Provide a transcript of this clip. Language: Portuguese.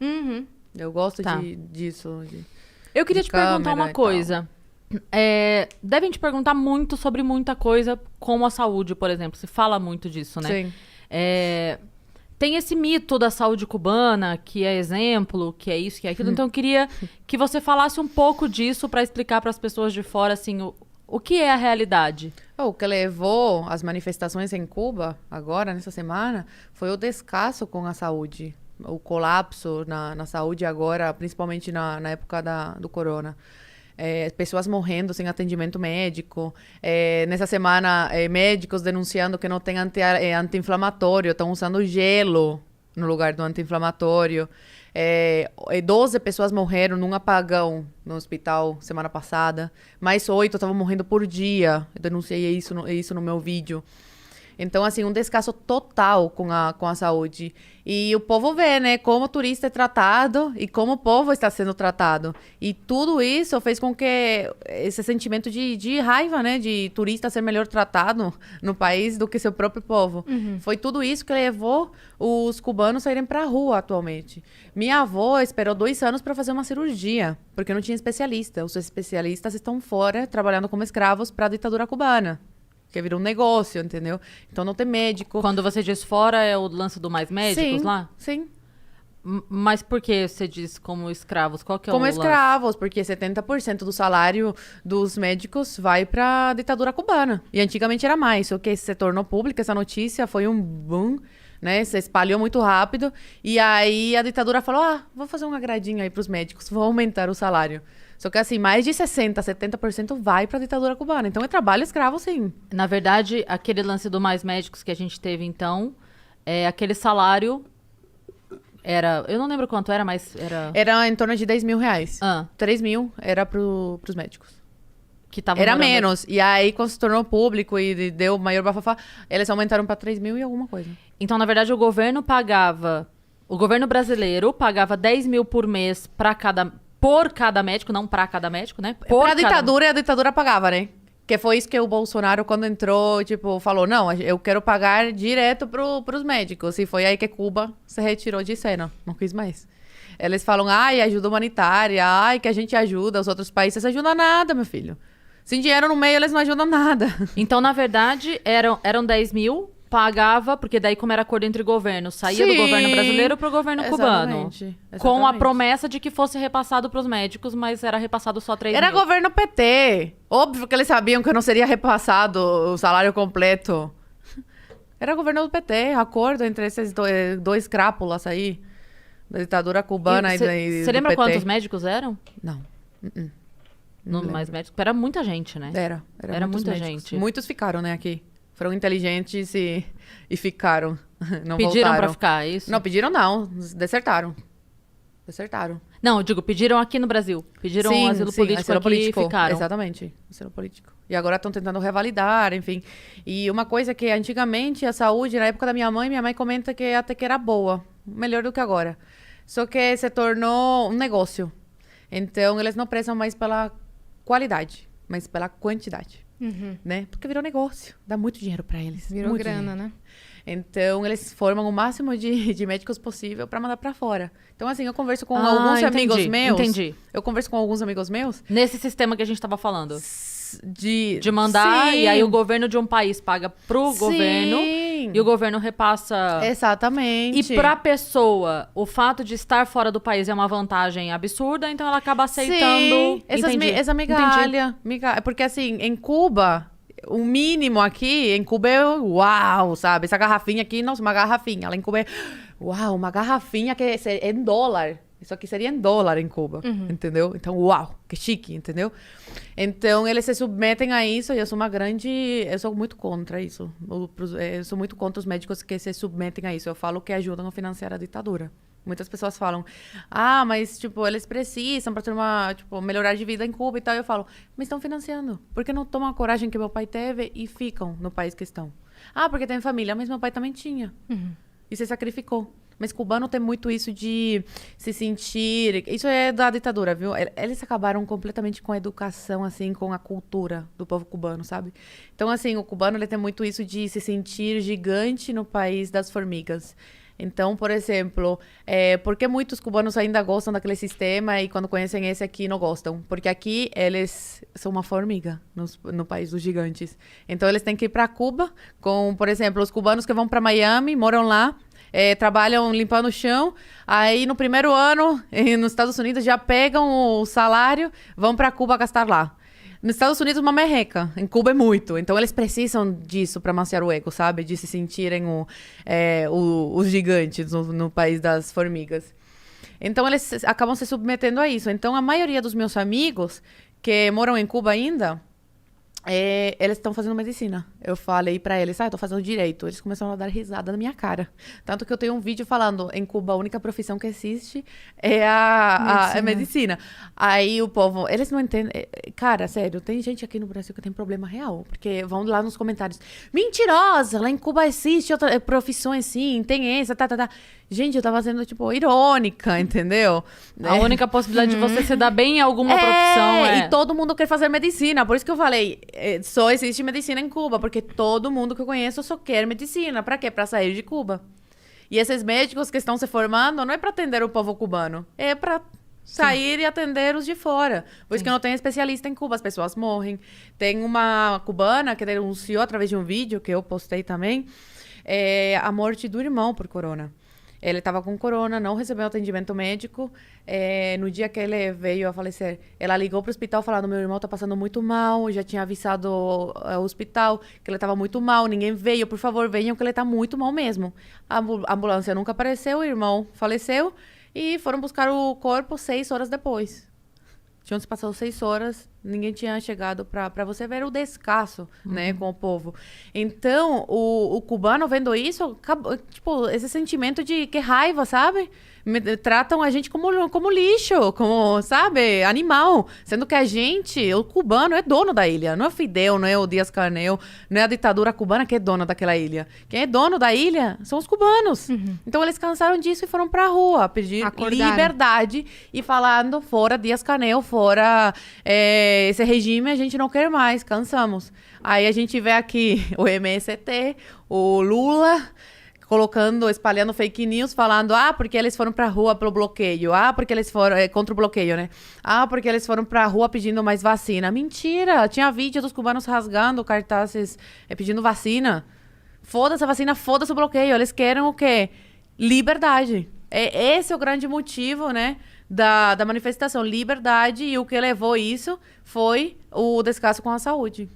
Uhum. Eu gosto Tá. disso. Eu queria De te perguntar câmera uma e coisa. Devem te perguntar muito sobre muita coisa, como a saúde, por exemplo. Se fala muito disso, né? Sim. Tem esse mito da saúde cubana, que é exemplo, que é isso, que é aquilo. Então, eu queria que você falasse um pouco disso para explicar para as pessoas de fora, assim, o que é a realidade. O que levou as manifestações em Cuba, agora, nessa semana, foi o descaso com a saúde. O colapso na saúde agora, principalmente na época do corona. Pessoas morrendo sem atendimento médico. Nessa semana, médicos denunciando que não tem anti-inflamatório, estão usando gelo no lugar do anti-inflamatório. 12 pessoas morreram num apagão no hospital semana passada. Mais 8 estavam morrendo por dia. Eu denunciei isso no meu vídeo. Então, assim, um descaso total com a saúde. E o povo vê, né, como o turista é tratado e como o povo está sendo tratado. E tudo isso fez com que esse sentimento de raiva, né, de turista ser melhor tratado no país do que seu próprio povo. Foi tudo isso que levou os cubanos a irem para a rua atualmente. Minha avó esperou 2 anos para fazer uma cirurgia, porque não tinha especialista. Os especialistas estão fora, trabalhando como escravos para a ditadura cubana. Que virou um negócio, entendeu? Então não tem médico. Quando você diz fora, é o lance do Mais Médicos Sim, lá? sim. Mas por que você diz como escravos? Qual que é Como o lance? escravos, porque 70% do salário dos médicos vai para a ditadura cubana. E antigamente era mais, só que se tornou pública essa notícia, foi um boom, né? Se espalhou muito rápido. E aí a ditadura falou, vou fazer um agradinho aí para os médicos, vou aumentar o salário. Só que assim, mais de 60%, 70% vai para a ditadura cubana. Então é trabalho escravo, sim. Na verdade, aquele lance do Mais Médicos que a gente teve, então, aquele salário era... Eu não lembro quanto era, mas era... Era em torno de 10 mil reais. Ah. 3 mil era para os médicos. Que tava Era morando- menos. E aí, quando se tornou público e deu maior bafafá, eles aumentaram para 3 mil e alguma coisa. Então, na verdade, o governo brasileiro pagava 10 mil por mês por cada médico, não pra cada médico, né? Por Pra cada- ditadura, a ditadura pagava, né? Que foi isso que o Bolsonaro, quando entrou, tipo, falou, não, eu quero pagar direto pros médicos. E foi aí que Cuba se retirou de cena. Não quis mais. Eles falam, ajuda humanitária, que a gente ajuda, os outros países ajudam nada, meu filho. Sem dinheiro no meio, eles não ajudam nada. Então, na verdade, eram 10 mil, pagava, porque daí, como era acordo entre governos, saía do Sim. governo brasileiro pro governo cubano. Exatamente, Com a exatamente. promessa de que fosse repassado pros médicos, mas era repassado só 3 Era mil. governo PT. Óbvio que eles sabiam que não seria repassado o salário completo. Era governo do PT, acordo entre esses dois crápulas aí. Da ditadura cubana e do Você lembra PT. quantos médicos eram? Não. No lembro. Mais Médicos? Era muita gente, né? Era muita muitos médicos. gente. Muitos ficaram, né, aqui. Foram inteligentes e ficaram. Não Pediram voltaram. pra ficar, é isso? Não, pediram não. Desertaram. Não, eu digo, pediram aqui no Brasil. Pediram asilo político asilo aqui político. e ficaram. Exatamente, asilo político. E agora estão tentando revalidar, enfim. E uma coisa que antigamente a saúde, na época da minha mãe comenta que até que era boa. Melhor do que agora. Só que se tornou um negócio. Então, eles não prezam mais pela qualidade, mas pela quantidade. Né? Porque virou negócio. Dá muito dinheiro para eles. Virou muito grana, dinheiro. né? Então, eles formam o máximo de médicos possível para mandar para fora. Então, assim, eu converso com alguns entendi, amigos meus. entendi. Eu converso com alguns amigos meus Nesse sistema que a gente tava falando. de mandar, Sim. e aí o governo de um país paga pro Sim. governo, e o governo repassa... Exatamente. E pra pessoa, o fato de estar fora do país é uma vantagem absurda, então ela acaba aceitando... Sim. Entendi. Essa migalha. Porque, assim, em Cuba... O mínimo aqui, em Cuba é uau, sabe? Essa garrafinha aqui, nossa, uma garrafinha. Lá em Cuba é uau, uma garrafinha que é em dólar. Isso aqui seria em dólar em Cuba, entendeu? Então, uau, que chique, entendeu? Então, eles se submetem a isso e eu sou muito contra isso. Eu sou muito contra os médicos que se submetem a isso. Eu falo que ajudam a financiar a ditadura. Muitas pessoas falam, mas, tipo, eles precisam para ter melhorar de vida em Cuba e tal. Eu falo, mas estão financiando. Por que não tomam a coragem que meu pai teve e ficam no país que estão? Porque tem família, mas meu pai também tinha. E se sacrificou. Mas cubano tem muito isso de se sentir... Isso é da ditadura, viu? Eles acabaram completamente com a educação, assim, com a cultura do povo cubano, sabe? Então, assim, o cubano ele tem muito isso de se sentir gigante no país das formigas. Então, por exemplo, por que muitos cubanos ainda gostam daquele sistema e quando conhecem esse aqui não gostam? Porque aqui eles são uma formiga no país dos gigantes. Então, eles têm que ir para Cuba com, por exemplo, os cubanos que vão para Miami, moram lá, trabalham limpando o chão, aí no primeiro ano, nos Estados Unidos, já pegam o salário, vão para Cuba gastar lá. Nos Estados Unidos, uma merreca. Em Cuba é muito. Então, eles precisam disso para amaciar o ego, sabe? De se sentirem os gigantes no país das formigas. Então, eles acabam se submetendo a isso. Então, a maioria dos meus amigos que moram em Cuba ainda, eles estão fazendo medicina. Eu falei pra eles, eu tô fazendo direito. Eles começaram a dar risada na minha cara. Tanto que eu tenho um vídeo falando, em Cuba, a única profissão que existe é a medicina. Aí o povo, eles não entendem. Cara, sério, tem gente aqui no Brasil que tem problema real. Porque vão lá nos comentários, mentirosa, lá em Cuba existe outra profissão assim, tem essa, tá. Gente, eu tava sendo, tipo, irônica, entendeu? A única possibilidade de você se dar bem em alguma profissão e todo mundo quer fazer medicina. Por isso que eu falei, só existe medicina em Cuba, porque todo mundo que eu conheço só quer medicina. Pra quê? Pra sair de Cuba. E esses médicos que estão se formando não é pra atender o povo cubano, é pra sair e atender os de fora. Por isso que não tem especialista em Cuba, as pessoas morrem. Tem uma cubana que denunciou através de um vídeo que eu postei também, a morte do irmão por corona. Ele estava com corona, não recebeu atendimento médico. No dia que ele veio a falecer, ela ligou para o hospital falando, meu irmão está passando muito mal, já tinha avisado o hospital que ele estava muito mal, ninguém veio, por favor, venham que ele está muito mal mesmo. A ambulância nunca apareceu, o irmão faleceu e foram buscar o corpo 6 horas depois. Tinham se passado 6 horas, ninguém tinha chegado para você ver o descaso, né, com o povo. Então, o cubano vendo isso, tipo, esse sentimento de que raiva, sabe? Tratam a gente como lixo, como, sabe, animal. Sendo que a gente, o cubano, é dono da ilha. Não é o Fidel, não é o Díaz-Canel, não é a ditadura cubana que é dona daquela ilha. Quem é dono da ilha são os cubanos. Então, eles cansaram disso e foram pra rua pedir liberdade e falando, fora Díaz-Canel, fora esse regime, a gente não quer mais, cansamos. Aí a gente vê aqui o MST, o Lula espalhando fake news, falando, porque eles foram pra rua pelo bloqueio, porque eles foram, contra o bloqueio, né? Porque eles foram pra rua pedindo mais vacina. Mentira! Tinha vídeo dos cubanos rasgando cartazes pedindo vacina. Foda-se a vacina, foda-se o bloqueio. Eles querem o quê? Liberdade. Esse é o grande motivo, né, da manifestação. Liberdade, e o que levou isso foi o descaso com a saúde.